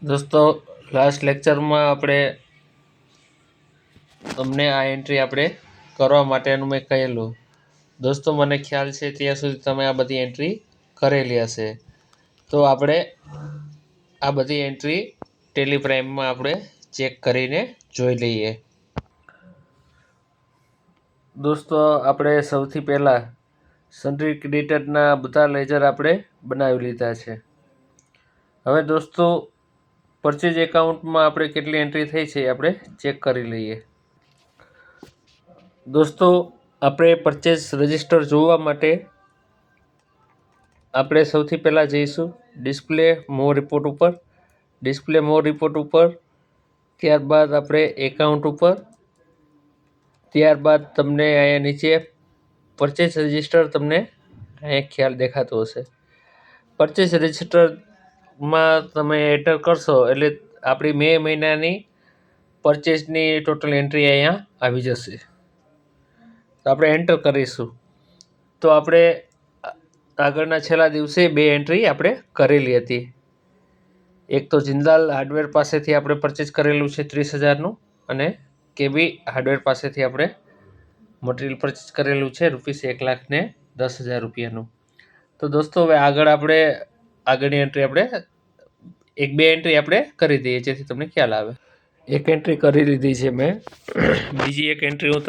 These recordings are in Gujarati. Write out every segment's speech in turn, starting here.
દોસ્તો, લાસ્ટ લેક્ચરમાં આપણે તમને આ એન્ટ્રી આપણે કરવા માટેનું મેં કહેલું. દોસ્તો, મને ખ્યાલ છે ત્યાં સુધી તમે આ બધી એન્ટ્રી કરેલી હશે. તો આપણે આ બધી એન્ટ્રી ટેલિપ્રાઇમમાં આપણે ચેક કરીને જોઈ લઈએ. દોસ્તો, આપણે સૌથી પહેલાં સન્ડ્રી ક્રેડિટરના બધા લેજર આપણે બનાવી લીધા છે. હવે દોસ્તો, પરચેજ એકાઉન્ટમાં આપણે કેટલી એન્ટ્રી થઈ છે આપણે ચેક કરી લઈએ. દોસ્તો, આપણે પરચેસ રજિસ્ટર જોવા માટે આપણે સૌથી પહેલાં જઈશું ડિસ્પ્લે મોર રિપોર્ટ ઉપર. ડિસ્પ્લે મોર રિપોર્ટ ઉપર, ત્યારબાદ આપણે એકાઉન્ટ ઉપર, ત્યારબાદ તમને અહીંયા નીચે પરચેસ રજિસ્ટર તમને અહીંયા ખ્યાલ દેખાતો હશે. પરચેસ રજિસ્ટરમાં તમે એન્ટર કરશો એટલે આપણી મે મહિનાની પરચેસની ટોટલ એન્ટ્રી અહીંયા આવી જશે. તો આપણે એન્ટર કરીશું. તો આપણે આગળના છેલ્લા દિવસે 2 એન્ટ્રી આપણે કરેલી હતી. એક તો જિંદાલ હાર્ડવેર પાસેથી આપણે પરચેસ કરેલું છે 30,000નું, અને કેબી હાર્ડવેર પાસેથી આપણે મટીરિયલ પરચેસ કરેલું છે ₹1,10,000. તો દોસ્તો, હવે આગળની એન્ટ્રી આપણે 1-2 એન્ટ્રી આપણે કરી દઈએ જેથી તમને ખ્યાલ આવે. એક એન્ટ્રી કરી લીધી છે મેં. બીજી એક એન્ટ્રી હું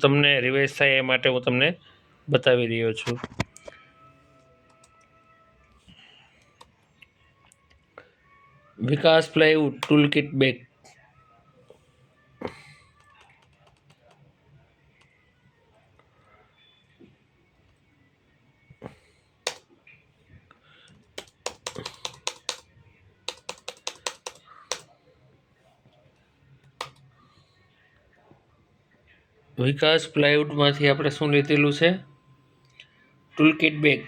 તમને રિવાઇઝ થાય એ માટે હું તમને બતાવી રહ્યો છું. વિકાસ પ્લાયવુડ ટૂલ કિટ બેગ. વિકાસ પ્લાયવુડમાંથી આપણે શું લીધેલું છે? Tool kit bag.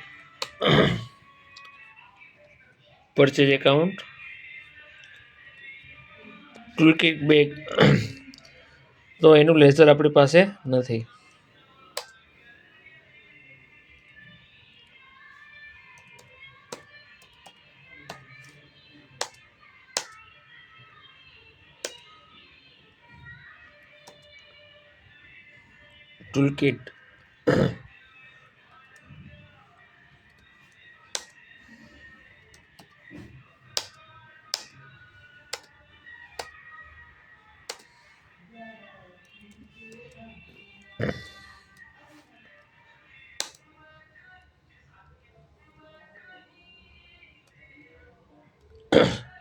Purchase account, tool kit bag. તો એનું લેઝર આપણી પાસે નથી. Tool kit.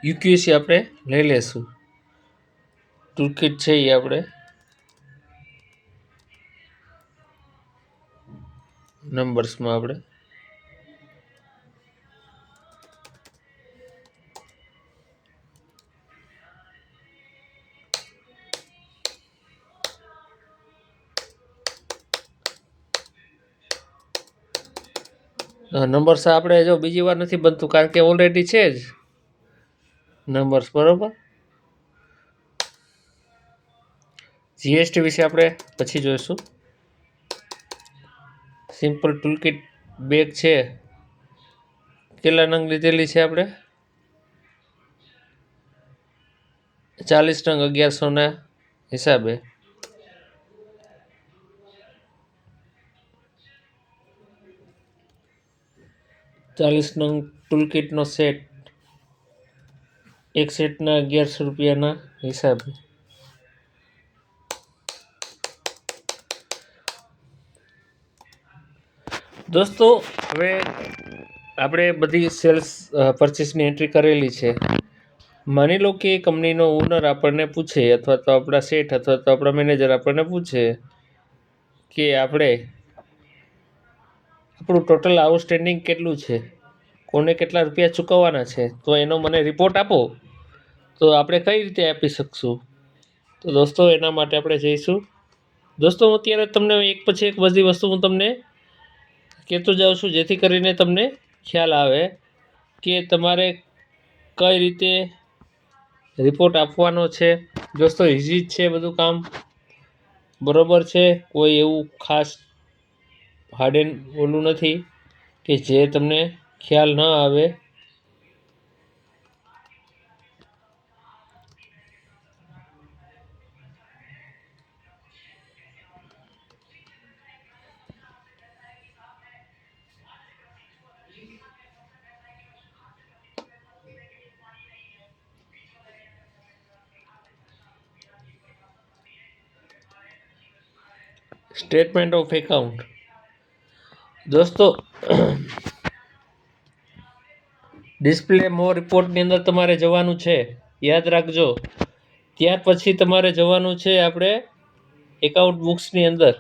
યુક્યુસી આપણે લઈ લેશું. ટૂલ કિટ છે એ આપણે નંબર્સમાં આપણે નંબર્સ આપણે જો બીજી વાર નથી બનતું કારણ કે ઓલરેડી છે જ નંબર્સ, બરોબર. જીએસટી વિશે આપણે પછી જોઈશું. સિમ્પલ ટૂલ કિટ બેગ છે. કેટલા નંગ લીધેલી છે આપણે? 40 નંગ 1100ના હિસાબે. ₹40 ટૂલ કિટનો સેટ, એક સેટના ₹1100ના હિસાબે. દોસ્તો, હવે આપણે બધી સેલ્સ પરચેસની એન્ટ્રી કરેલી છે. માની લો કે કંપનીનો ઓનર આપણને પૂછે, અથવા તો આપણા શેઠ અથવા તો આપણા મેનેજર આપણને પૂછે કે આપણું ટોટલ આઉટસ્ટેન્ડિંગ કેટલું છે, કોને કેટલા રૂપિયા ચૂકવવાના છે, તો એનો મને રિપોર્ટ આપો. તો આપણે કઈ રીતે આપી શકશું? તો દોસ્તો, એના માટે આપણે જઈશું. દોસ્તો, હું અત્યારે તમને એક પછી એક બધી વસ્તુ હું તમને કહેતો જાઉં છું જેથી કરીને તમને ખ્યાલ આવે કે તમારે કઈ રીતે રિપોર્ટ આપવાનો છે. દોસ્તો, ઇઝી જ છે બધું કામ, બરોબર છે. કોઈ એવું ખાસ હાર્ડ એન્ડ ઓલું નથી કે જે તમને ખ્યાલ ન આવે. Statement of account. દોસ્તો, ડિસ્પ્લે મોર રિપોર્ટની અંદર તમારે જવાનું છે, યાદ રાખજો. ત્યાર પછી તમારે જવાનું છે આપણે એકાઉન્ટ બુક્સની અંદર.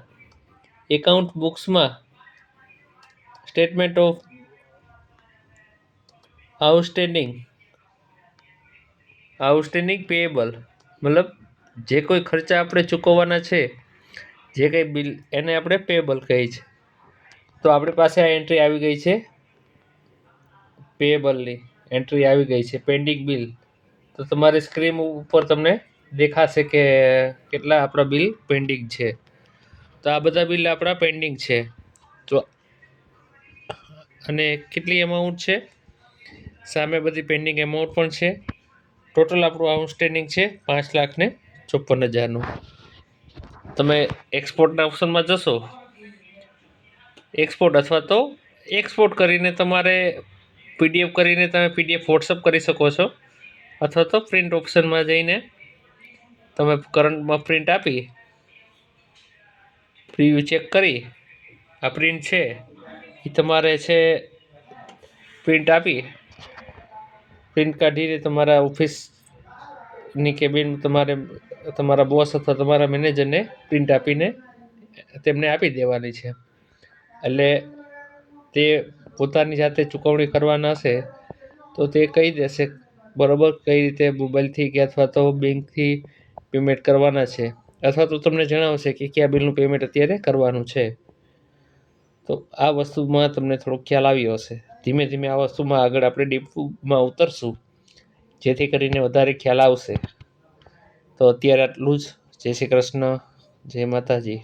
એકાઉન્ટ બુક્સમાં સ્ટેટમેન્ટ ઓફ આઉટસ્ટેન્ડિંગ પેએબલ, મતલબ જે કોઈ ખર્ચા આપણે ચૂકવવાના છે, જે કંઈ બિલ, એને આપણે પેએબલ કહીએ છીએ. તો આપણી પાસે આ એન્ટ્રી આવી ગઈ છે, પેએબલની એન્ટ્રી આવી ગઈ છે, પેન્ડિંગ બિલ. તો તમારી સ્ક્રીન ઉપર તમને દેખાશે કે કેટલા આપણા બિલ પેન્ડિંગ છે. તો આ બધા બિલ આપણા પેન્ડિંગ છે. તો અને કેટલી એમાઉન્ટ છે, સામે બધી પેન્ડિંગ એમાઉન્ટ પણ છે. ટોટલ આપણું આઉટસ્ટેન્ડિંગ છે 5,54,000નું. તમે એક્સપોર્ટના ઓપ્શનમાં જશો, એક્સપોર્ટ અથવા તો એક્સપોર્ટ કરીને તમારે પીડીએફ કરીને તમે પીડીએફ વોટ્સઅપ કરી શકો છો, અથવા તો પ્રિન્ટ ઓપ્શનમાં જઈને તમે કરંટમાં પ્રિન્ટ આપી પ્રિવ્યૂ ચેક કરી આ પ્રિન્ટ છે એ તમારે છે પ્રિન્ટ આપી પ્રિન્ટ કાઢીને તમારા ઓફિસની કેબિન તમારે તમારા બોસ અથવા તમારા મેનેજરને પ્રિન્ટ આપીને તેમને આપી દેવાની છે. એટલે તે પોતાની જાતે ચૂકવણી કરવાના હશે તો તે કહી દેશે બરાબર કઈ રીતે મોબાઈલથી કે અથવા તો બેંકથી પેમેન્ટ કરવાના છે, અથવા તો તમને જણાવશે કે કયા બિલનું પેમેન્ટ અત્યારે કરવાનું છે. તો આ વસ્તુમાં તમને થોડો ખ્યાલ આવ્યો હશે. ધીમે ધીમે આ વસ્તુમાં આગળ આપણે ડીપમાં ઉતરશું, જેથી કરીને વધારે ખ્યાલ આવશે. તો અત્યારે આટલું જ. જય શ્રી કૃષ્ણ, જય માતાજી.